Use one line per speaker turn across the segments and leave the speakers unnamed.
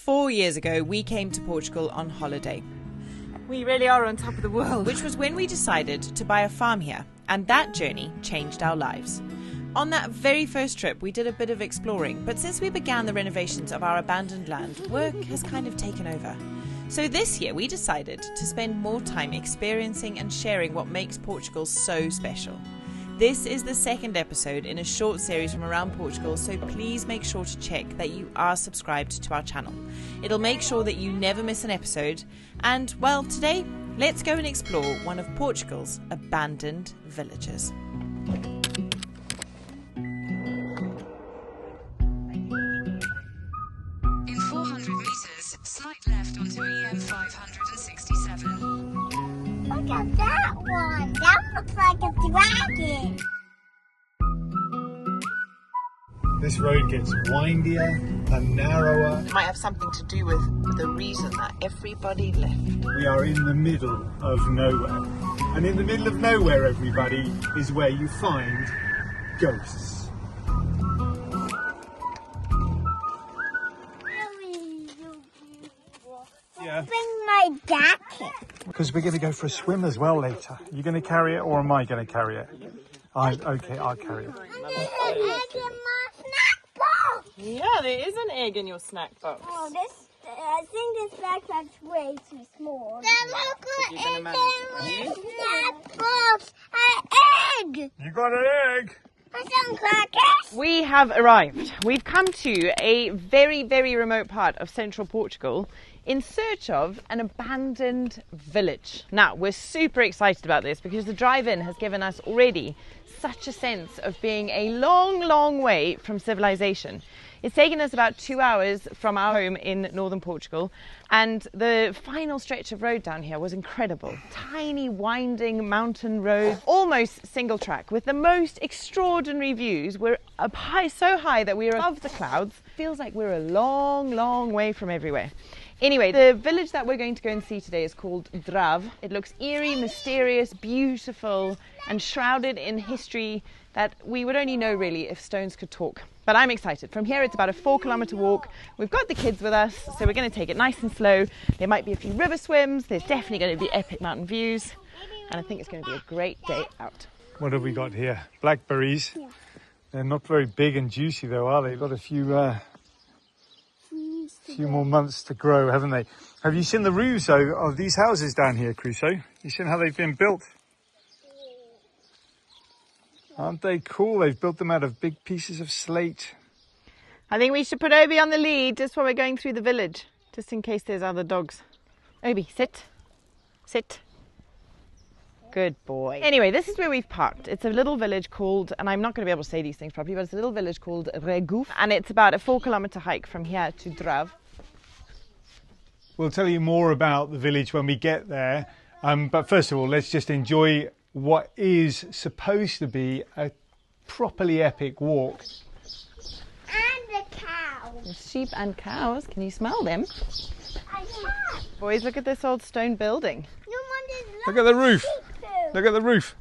4 years ago, we came to Portugal on holiday.
We really are on top of the world.
Which was when we decided to buy a farm here, and that journey changed our lives. On that very first trip, we did a bit of exploring, but since we began the renovations of our abandoned land, work has kind of taken over. So this year, we decided to spend more time experiencing and sharing what makes Portugal so special. This is the second episode in a short series from around Portugal, so please make sure to check that you are subscribed to our channel. It'll make sure that you never miss an episode. And, well, today, let's go and explore one of Portugal's abandoned villages.
In 400 metres, slight left onto EM 567.
Look at that one. That looks like a dragon.
This road gets windier and narrower.
It might have something to do with the reason that everybody left.
We are in the middle of nowhere. And in the middle of nowhere, everybody, is where you find ghosts.
Really beautiful.
Yeah.
Bring my jacket.
Because we're going to go for a swim as well later. Are you going to carry it or am I going to carry it? Okay, I'll carry it.
I need an egg in my snack box.
Yeah, there is an egg in your snack box.
Oh, I think this backpack's way too small. That looks
You're
like
gonna
an
manage
egg
it,
in my snack box. An egg.
You got an egg?
And some crackers.
We have arrived. We've come to a very, very remote part of central Portugal in search of an abandoned village. Now, we're super excited about this because the drive-in has given us already such a sense of being a long, long way from civilization. It's taken us about 2 hours from our home in northern Portugal, and the final stretch of road down here was incredible. Tiny, winding mountain roads, almost single track, with the most extraordinary views. We're up high, so high that we're above the clouds. Feels like we're a long, long way from everywhere. Anyway, the village that we're going to go and see today is called Drav. It looks eerie, mysterious, beautiful, and shrouded in history that we would only know really if stones could talk. But I'm excited. From here, it's about a 4-kilometre walk. We've got the kids with us, so we're going to take it nice and slow. There might be a few river swims. There's definitely going to be epic mountain views. And I think it's going to be a great day out.
What have we got here? Blackberries. Yeah. They're not very big and juicy though, are they? Got a few more months to grow, haven't they? Have you seen the roofs though of these houses down here, Crusoe? You seen how they've been built? Aren't they cool? They've built them out of big pieces of slate.
I think we should put Obi on the lead just while we're going through the village, just in case there's other dogs. Obi, sit. Sit. Good boy. Anyway, this is where we've parked. It's a little village called, and I'm not going to be able to say these things properly, but it's a little village called Reguf, and it's about a 4-kilometre hike from here to Drav.
We'll tell you more about the village when we get there. But first of all, let's just enjoy what is supposed to be a properly epic walk.
And the cows.
There's sheep and cows. Can you smell them?
I can't.
Boys, look at this old stone building.
Look at the roof. Look at the roof.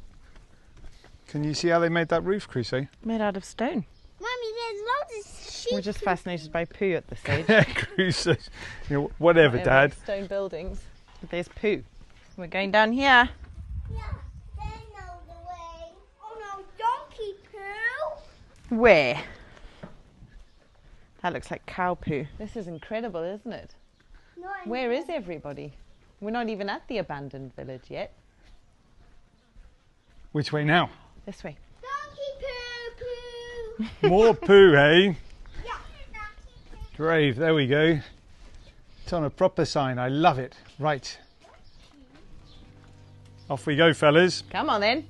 Can you see how they made that roof, Crusoe?
Made out of stone.
Mommy, there's loads of sheep.
We're just fascinated by poo at this stage.
Crusoe. Whatever, Dad.
Stone buildings. But there's poo. We're going down here.
Yeah, they know the way. Oh no, donkey poo.
Where? That looks like cow poo. This is incredible, isn't it?
No,
Where is everybody? We're not even at the abandoned village yet.
Which way now?
This way.
Donkey poo poo.
More poo, eh?
Yeah, donkey poo.
Grave, there we go. It's on a proper sign. I love it. Right. Off we go, fellas.
Come on then.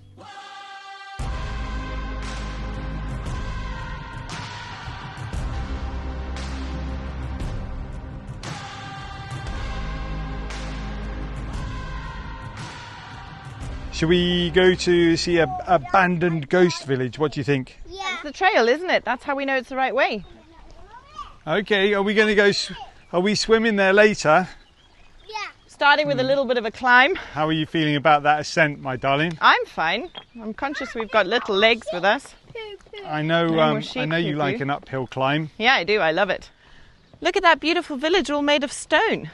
Shall we go to see a abandoned ghost village? What do you think?
Yeah.
It's the trail, isn't it? That's how we know it's the right way.
Okay, are we going to go? Are we swimming there later?
Yeah.
Starting with a little bit of a climb.
How are you feeling about that ascent, my darling?
I'm fine. I'm conscious we've got little legs with us.
I know.
No more sheep
I know you
poo-poo.
like an uphill climb.
Yeah, I do. I love it. Look at that beautiful village all made of stone.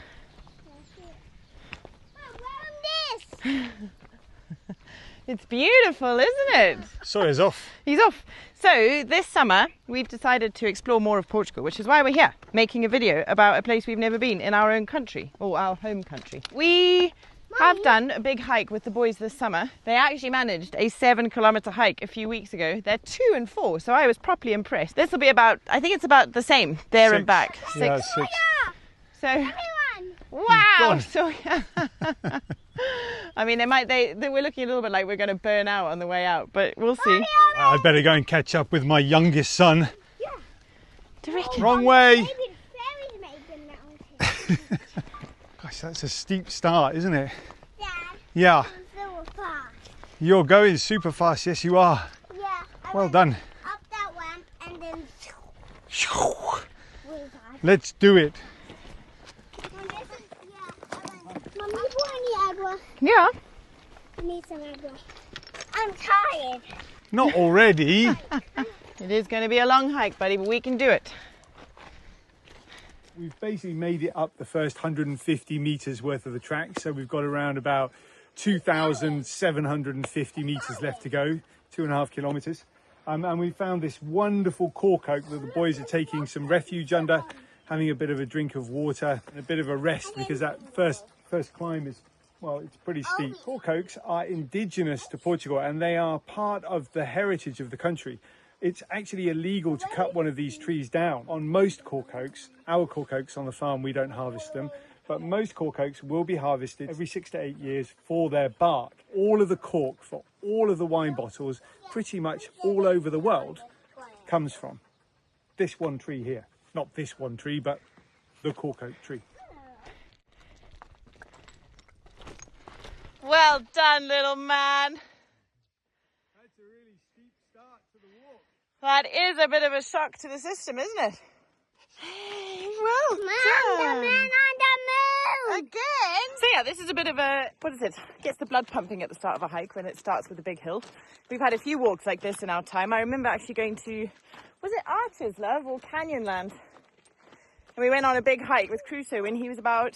It's beautiful, isn't it?
Sawyer's off.
He's off. So this summer we've decided to explore more of Portugal, which is why we're here, making a video about a place we've never been in our own country, or our home country. We have done a big hike with the boys this summer. They actually managed a 7-kilometre hike a few weeks ago. They're 2 and 4, so I was properly impressed. This will be about, I think it's about the same, there and back. 6.
Yeah, 6.
So, wow! So, I mean, they we're looking a little bit like we're going to burn out on the way out, but we'll see.
I'd better go and catch up with my youngest son.
Yeah.
Do you reckon?
Wrong way.
Maybe the fairies made the mountain.
Gosh, that's a steep start, isn't it?
Dad,
Yeah.
I'm so fast.
You're going super fast. Yes, you are.
Yeah. I
Well
went
done.
Up that one and then. Really fast.
Let's do it.
Mummy, I need agua.
Yeah.
I need some agua. I'm tired.
Not already.
It is going to be a long hike, buddy, but we can do it.
We've basically made it up the first 150 metres worth of the track, so we've got around about 2,750 metres left to go, 2.5 kilometres. And we found this wonderful cork oak that the boys are taking some refuge under, having a bit of a drink of water and a bit of a rest, because that first climb is, well, it's pretty steep. Cork oaks are indigenous to Portugal and they are part of the heritage of the country. It's actually illegal to cut one of these trees down. On most cork oaks, our cork oaks on the farm, we don't harvest them, but most cork oaks will be harvested every 6 to 8 years for their bark. All of the cork for all of the wine bottles, pretty much all over the world, comes from this one tree here. Not this one tree, but the cork oak tree.
Well done, little man.
That's a really steep start to the walk.
That is a bit of a shock to the system, isn't it? Well
The
done.
man on the moon.
Again. So yeah, this is a bit of a, what is it? Gets the blood pumping at the start of a hike when it starts with a big hill. We've had a few walks like this in our time. I remember actually going to, was it Archer's Love or Canyonland? And we went on a big hike with Crusoe when he was about,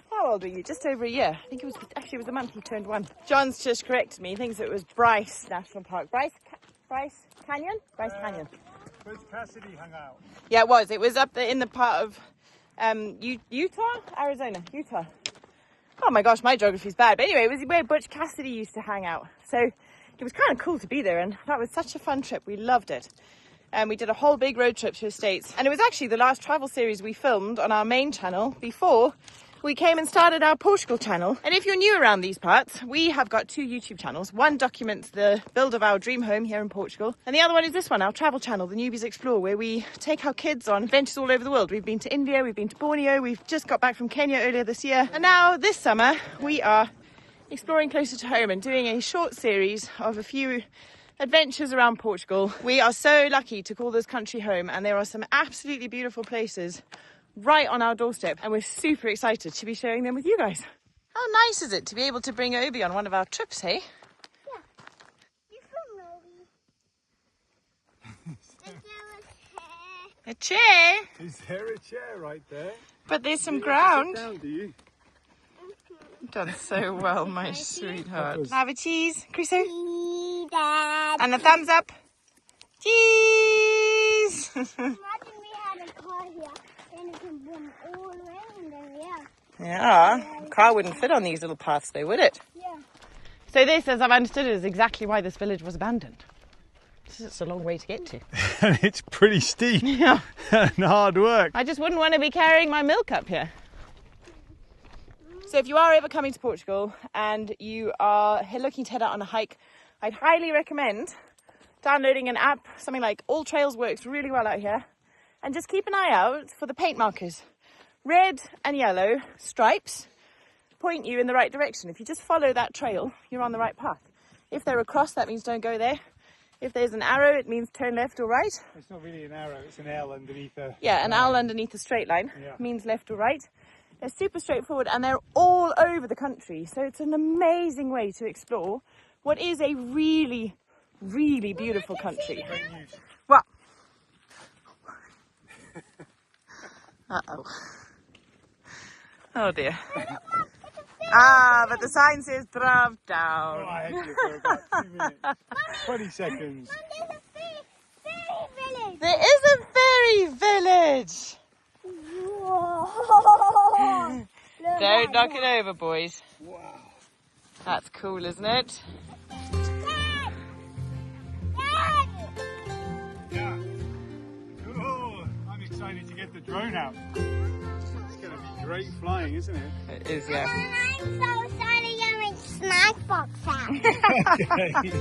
how old were you? Just over a year. I think it was a month he turned 1. John's just corrected me. He thinks it was Bryce National Park. Bryce Canyon? Bryce Canyon.
Where's Cassidy hung out?
Yeah, it was. It was up there in the part of Utah? Arizona. Utah. Oh my gosh, my geography's bad. But anyway, it was where Butch Cassidy used to hang out. So it was kind of cool to be there, and that was such a fun trip. We loved it. And we did a whole big road trip to the States. And it was actually the last travel series we filmed on our main channel before we came and started our Portugal channel. And if you're new around these parts, we have got 2 YouTube channels. One documents the build of our dream home here in Portugal, and the other one is this one, our travel channel, The Newbys Explore, where we take our kids on adventures all over the world. We've been to India, we've been to Borneo, we've just got back from Kenya earlier this year, and now this summer we are exploring closer to home and doing a short series of a few adventures around Portugal. We are so lucky to call this country home, and there are some absolutely beautiful places right on our doorstep, and we're super excited to be sharing them with you guys. How nice is it to be able to bring Obi on one of our trips, hey?
Yeah. You from Roby?
A chair,
Is there a chair right there?
but there's some
You
ground.
sit down, do you?
You've done so well, my sweetheart.
was-
Have a cheese, Crusoe,
Dad.
and a thumbs up. Cheese!
Imagine we had a car here, then it can boom all around there, yeah.
Yeah, car wouldn't fit on these little paths though, would it?
Yeah.
So this, as I've understood it, is exactly why this village was abandoned. It's a long way to get to.
And it's pretty steep
Yeah.
and hard work.
I just wouldn't want to be carrying my milk up here. So if you are ever coming to Portugal and you are looking to head out on a hike, I'd highly recommend downloading an app. Something like All Trails works really well out here. And just keep an eye out for the paint markers. Red and yellow stripes point you in the right direction. If you just follow that trail, you're on the right path. If they're across, that means don't go there. If there's an arrow, it means turn left or right.
It's not really an arrow, it's an L underneath a...
Yeah, an owl underneath a straight line
Yeah.
means left or right. They're super straightforward and they're all over the country. So it's an amazing way to explore what is a really, really beautiful country.
Great news.
Well, Uh-oh. Oh dear. Ah, but the sign says drop down.
Oh, I had you for about 2 minutes. 20 seconds.
There is a fairy village.
Whoa.
Don't knock it over, boys.
Wow.
That's cool, isn't it?
Yeah. Oh, I'm excited to get the drone out. It's going to be great flying, isn't it?
It is, yeah.
I'm so excited to make snack box out.
Okay.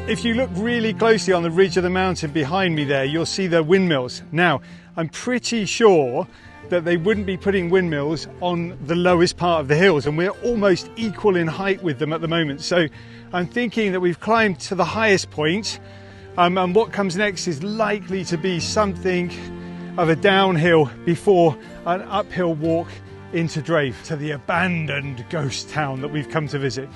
If you look really closely on the ridge of the mountain behind me there, you'll see the windmills. Now, I'm pretty sure that they wouldn't be putting windmills on the lowest part of the hills, and we're almost equal in height with them at the moment. So I'm thinking that we've climbed to the highest point, and what comes next is likely to be something of a downhill before an uphill walk into Drave, to the abandoned ghost town that we've come to visit.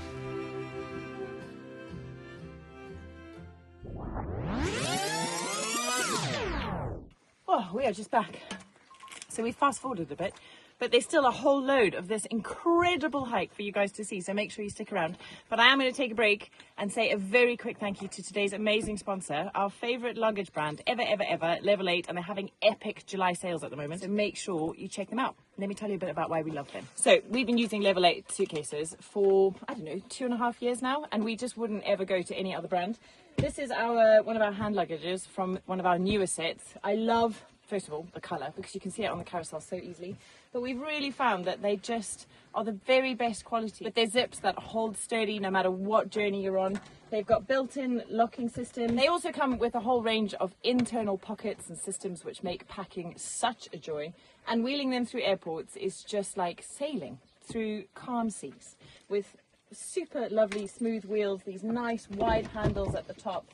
Oh, we are just back. So we fast forwarded a bit, but there's still a whole load of this incredible hike for you guys to see, so make sure you stick around. But I am going to take a break and say a very quick thank you to today's amazing sponsor, our favourite luggage brand ever, Level 8, and they're having epic July sales at the moment, so make sure you check them out. Let me tell you a bit about why we love them. So we've been using Level 8 suitcases for, I don't know, 2.5 years now, and we just wouldn't ever go to any other brand. This is one of our hand luggages from one of our newer sets. I love, first of all, the colour, because you can see it on the carousel so easily. But we've really found that they just are the very best quality. But they're zips that hold sturdy no matter what journey you're on. They've got built-in locking systems. They also come with a whole range of internal pockets and systems which make packing such a joy. And wheeling them through airports is just like sailing through calm seas with super lovely smooth wheels, these nice wide handles at the top,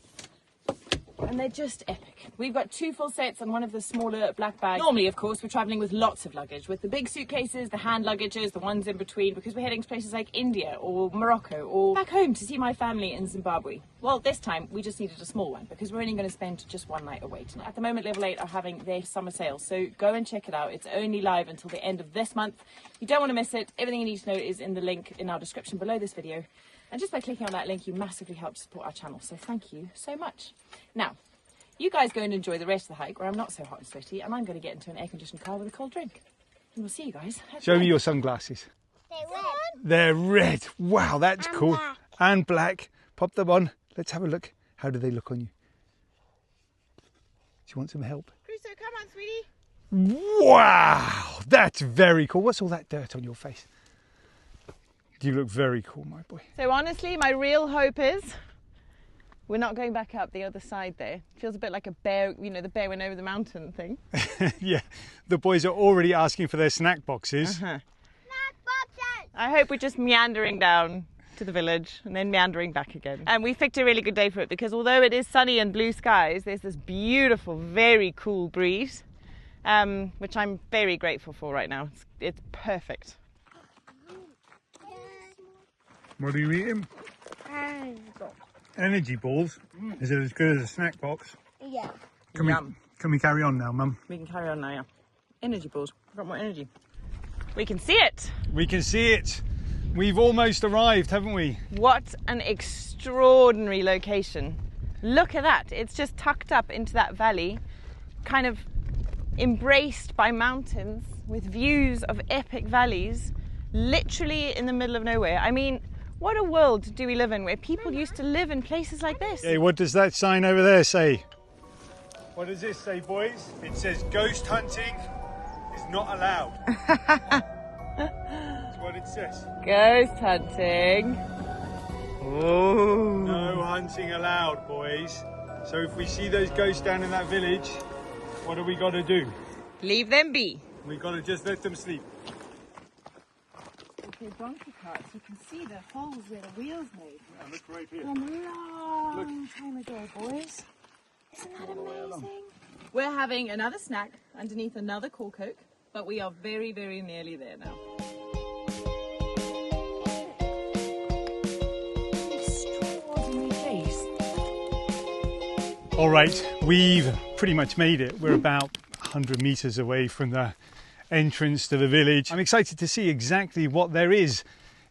and they're just epic. We've got 2 full sets and one of the smaller black bags. Normally, of course, we're traveling with lots of luggage, with the big suitcases, the hand luggages, the ones in between, because we're heading to places like India or Morocco or back home to see my family in Zimbabwe. Well, this time we just needed a small one because we're only going to spend just one night away tonight. At the moment, Level 8 are having their summer sale, so go and check it out. It's only live until the end of this month. You don't want to miss it. Everything you need to know is in the link in our description below this video. And just by clicking on that link, you massively help support our channel. So thank you so much. Now, you guys go and enjoy the rest of the hike where I'm not so hot and sweaty, and I'm going to get into an air-conditioned car with a cold drink. And we'll see you guys.
Show me your sunglasses. They're red. Wow, that's cool.
Black.
And black. Pop them on. Let's have a look. How do they look on you? Do you want some help?
Crusoe, come on, sweetie.
Wow, that's very cool. What's all that dirt on your face? You look very cool, my boy.
So honestly, my real hope is we're not going back up the other side there. Feels a bit like a bear, you know, the bear went over the mountain thing.
Yeah, the boys are already asking for their snack boxes.
Uh-huh. I hope we're just meandering down to the village and then meandering back again. And we picked a really good day for it because although it is sunny and blue skies, there's this beautiful, very cool breeze, which I'm very grateful for right now. It's perfect.
What are you eating? Energy balls. Is it as good as a snack box?
Yeah.
Can we carry on now, Mum?
We can carry on now, yeah. Energy balls. I've got more energy.
We can see it.
We can see it. We've almost arrived, haven't we?
What an extraordinary location. Look at that. It's just tucked up into that valley, kind of embraced by mountains with views of epic valleys, literally in the middle of nowhere. I mean, what a world do we live in where people used to live in places like this?
Hey, what does that sign over there say? What does this say, boys? It says ghost hunting is not allowed. That's what it says.
Ghost hunting. Oh.
No hunting allowed, boys. So if we see those ghosts down in that village, what do we got to do?
Leave them be.
We got to just let them sleep.
Okay, donkey carts, you can see the holes where the wheels made.
Yeah, look right here.
From a long time ago, boys. Isn't that amazing? We're having another snack underneath another cork oak. but we are very, very nearly there now. Extraordinary place.
All right, we've pretty much made it. We're about 100 metres away from the entrance to the village. I'm excited to see exactly what there is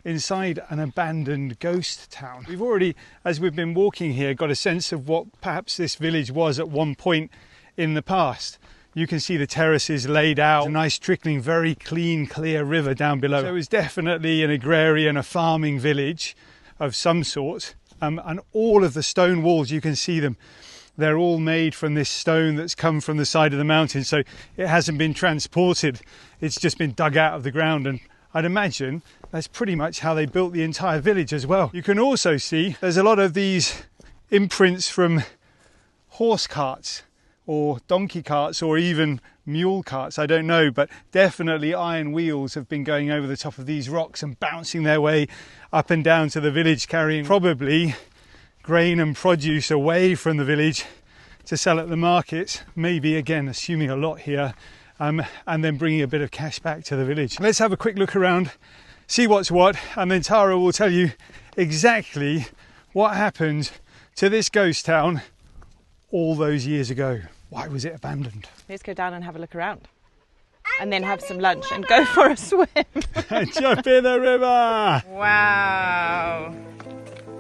inside an abandoned ghost town. We've already, as we've been walking here, got a sense of what perhaps this village was at one point in the past. You can see the terraces laid out, a nice trickling, very clean, clear river down below. So it was definitely an agrarian, a farming village of some sort. And all of the stone walls, you can see them. They're all made from this stone that's come from the side of the mountain. So it hasn't been transported. It's just been dug out of the ground. And I'd imagine that's pretty much how they built the entire village as well. You can also see there's a lot of these imprints from horse carts or donkey carts or even mule carts, I don't know, but definitely iron wheels have been going over the top of these rocks and bouncing their way up and down to the village, carrying probably grain and produce away from the village to sell at the markets, maybe again assuming a lot here, and then bringing a bit of cash back to the village. Let's have a quick look around, see what's what, and then Tara will tell you exactly what happened to this ghost town all those years ago. Why was it abandoned?
Let's go down and have a look around. And then have some lunch and go for a swim.
Jump in the river!
Wow.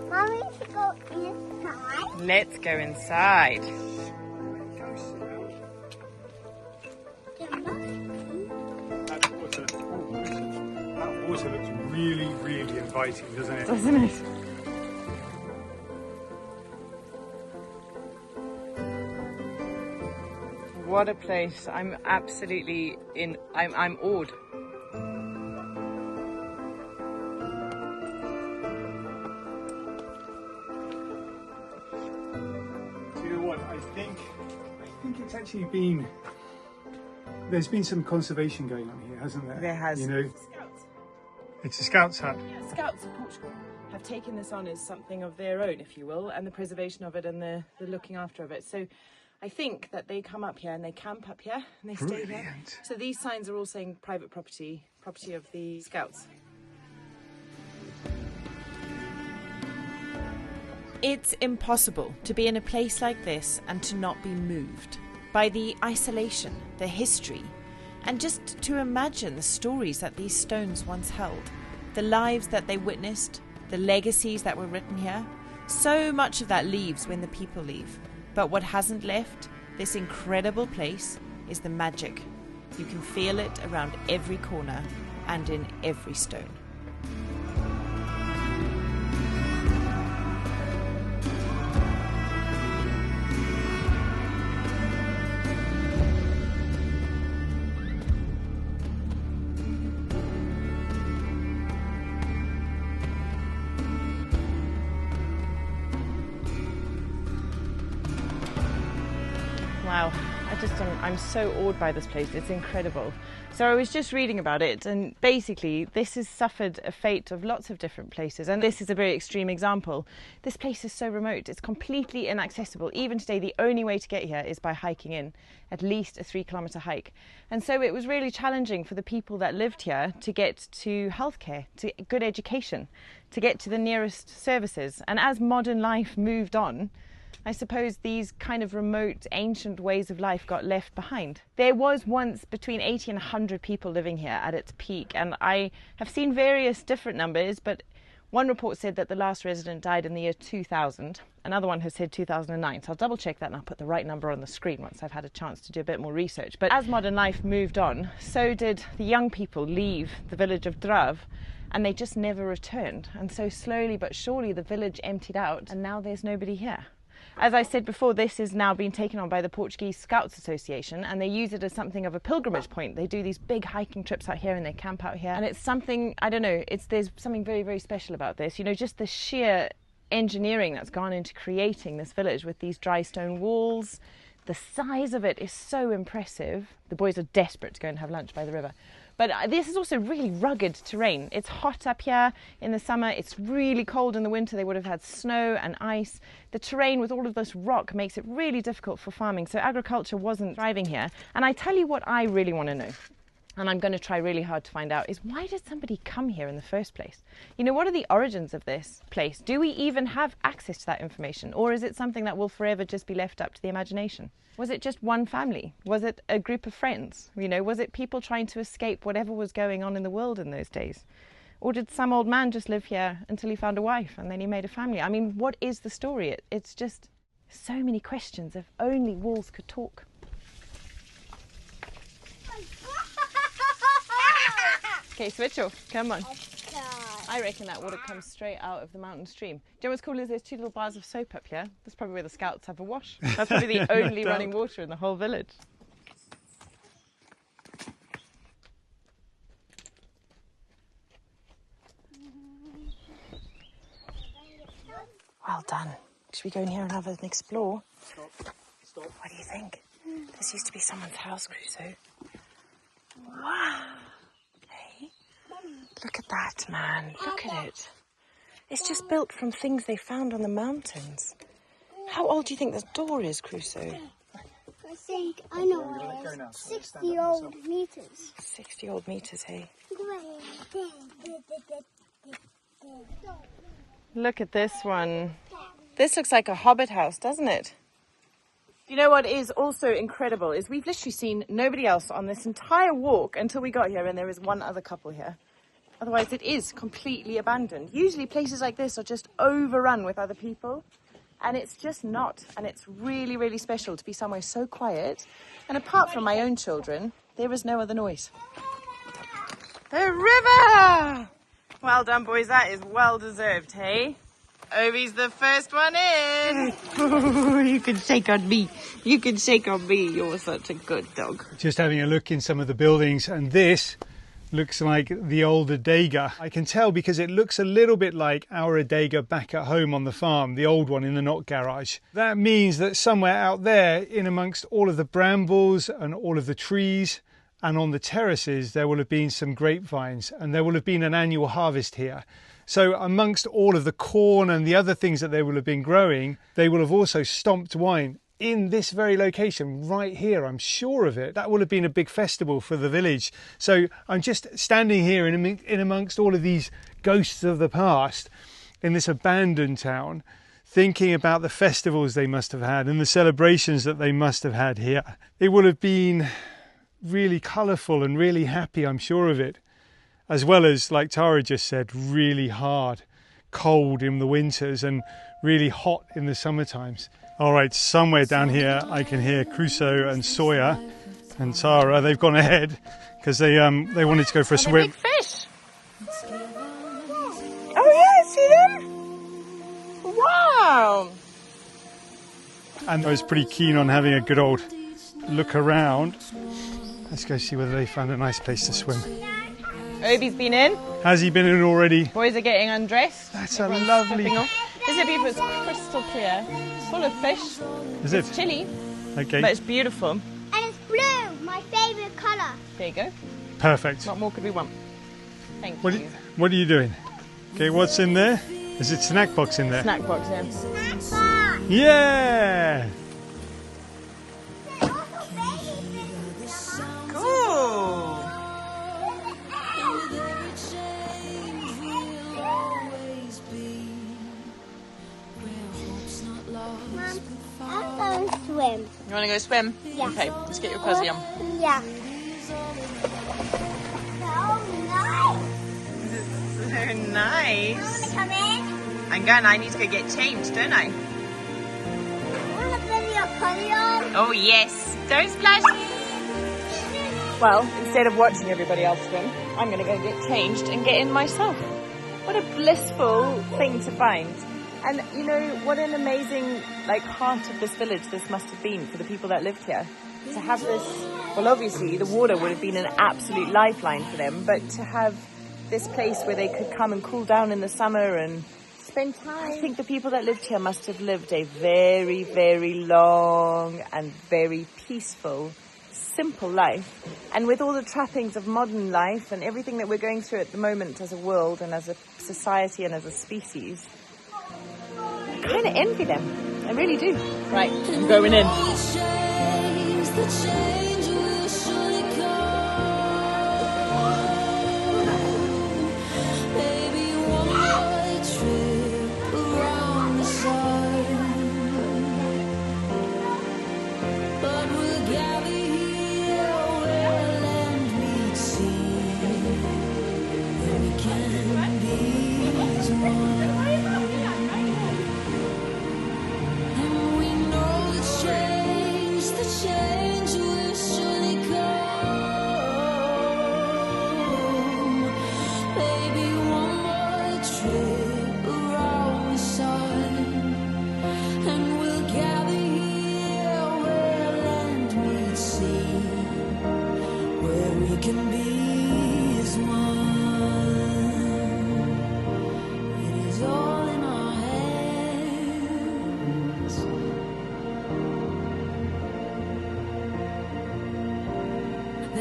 Mommy should go inside.
Let's go inside.
That water looks really, really inviting, doesn't it?
Doesn't it? What a place. I'm absolutely I'm awed.
Do you know what? I think it's actually been, there's been some conservation going on here, hasn't there?
There has.
You know,
Scouts.
it's a scout's hut.
Yeah, Scouts of Portugal have taken this on as something of their own, if you will, and the preservation of it and the looking after of it. So I think that they come up here and they camp up here and they stay here.
Brilliant.
So these signs are all saying private property of the Scouts. It's impossible to be in a place like this and to not be moved by the isolation, the history, and just to imagine the stories that these stones once held, the lives that they witnessed, the legacies that were written here. So much of that leaves when the people leave. But what hasn't left, this incredible place, is the magic. You can feel it around every corner and in every stone.
Wow, I'm so awed by this place. It's incredible. So I was just reading about it, and basically this has suffered a fate of lots of different places, and this is a very extreme example. This place is so remote, it's completely inaccessible. Even today, the only way to get here is by hiking in, at least a 3-kilometre hike. And so it was really challenging for the people that lived here to get to healthcare, to good education, to get to the nearest services. And as modern life moved on, I suppose these kind of remote, ancient ways of life got left behind. There was once between 80 and 100 people living here at its peak, and I have seen various different numbers, but one report said that the last resident died in the year 2000. Another one has said 2009, so I'll double check that and I'll put the right number on the screen once I've had a chance to do a bit more research. But as modern life moved on, so did the young people leave the village of Drav, and they just never returned. And so slowly but surely the village emptied out, and now there's nobody here. As I said before, this is now being taken on by the Portuguese Scouts Association, and they use it as something of a pilgrimage point. They do these big hiking trips out here and they camp out here. And it's something, I don't know, there's something very, very special about this. You know, just the sheer engineering that's gone into creating this village with these dry stone walls. The size of it is so impressive. The boys are desperate to go and have lunch by the river. But this is also really rugged terrain. It's hot up here in the summer. It's really cold in the winter. They would have had snow and ice. The terrain with all of this rock makes it really difficult for farming. So agriculture wasn't thriving here. And I tell you what I really want to know. and I'm going to try really hard to find out, is why did somebody come here in the first place? You know, what are the origins of this place? Do we even have access to that information? Or is it something that will forever just be left up to the imagination? Was it just one family? Was it a group of friends? You know, was it people trying to escape whatever was going on in the world in those days? Or did some old man just live here until he found a wife and then he made a family? I mean, what is the story? It's just so many questions if only walls could talk. Okay, switch off. Come on. I reckon that water comes straight out of the mountain stream. Do you know what's cool is there's 2 little bars of soap up here. That's probably where the scouts have a wash. That's probably the only running water in the whole village. Well done. Should we go in here and have an explore? Stop. What do you think? This used to be someone's house, Crusoe. Wow. Hey, look at that, man. Look at it. It's just built from things they found on the mountains. How old do you think this door is, Crusoe?
I think, I know what it is. 60 old meters.
60 old meters, hey? Look at this one. This looks like a hobbit house, doesn't it? You know what is also incredible is we've literally seen nobody else on this entire walk until we got here, and there is one other couple here. Otherwise it is completely abandoned. Usually places like this are just overrun with other people, and it's just not. And it's really, really special to be somewhere so quiet. And apart from my own children, there is no other noise. The river! Well done, boys. That is well deserved, hey? Obi's the first one in. Oh, you can shake on me. You can shake on me. You're such a good dog.
Just having a look in some of the buildings, and this looks like the old Adega. I can tell because it looks a little bit like our Adega back at home on the farm, the old one in the Knott garage. That means that somewhere out there, in amongst all of the brambles and all of the trees and on the terraces, there will have been some grapevines, and there will have been an annual harvest here. So amongst all of the corn and the other things that they will have been growing, they will have also stomped wine in this very location right here. I'm sure of it. That will have been a big festival for the village. So I'm just standing here in amongst all of these ghosts of the past in this abandoned town, thinking about the festivals they must have had and the celebrations that they must have had here. It would have been really colourful and really happy, I'm sure of it. As well as, like Tara just said, really hard, cold in the winters and really hot in the summer times. All right, somewhere down here I can hear Crusoe and Sawyer and Tara. They've gone ahead because they wanted to go for a swim.
Big fish. Oh yeah, see them? Wow.
And I was pretty keen on having a good old look around. Let's go see whether they found a nice place to swim.
Obi's been in.
Has he been in already?
Boys are getting undressed.
That's a lovely...
Isn't it beautiful? It's crystal clear. Full of fish.
Is it?
It's chilly,
Okay.
but it's beautiful.
And it's blue, my favourite colour.
There you go.
Perfect.
What more could we want? Thank
What,
you.
what are you doing? Okay, what's in there? Is it snack box in there?
Snack box, yeah.
Snack bar.
Yeah!
There's also baby fish.
Cool.
Mum, I'm going to swim.
You want to go swim?
Yeah.
Okay, let's get your cozy on.
Yeah. So nice.
So nice.
Come in.
I'm going. I need to go get changed, don't I?
Want to put your collie on?
Oh yes. Don't splash. Well, instead of watching everybody else swim, I'm going to go get changed and get in myself. What a blissful thing to find. And you know, what an amazing heart of this village this must have been for the people that lived here. To have this, well obviously the water would have been an absolute lifeline for them, but to have this place where they could come and cool down in the summer and spend time. I think the people that lived here must have lived a very, very long and very peaceful, simple life. And with all the trappings of modern life and everything that we're going through at the moment as a world and as a society and as a species, I kind of envy them. I really do. Right, I'm going in.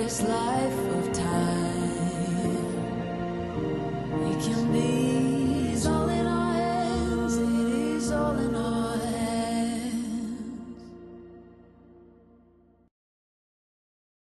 this life of time.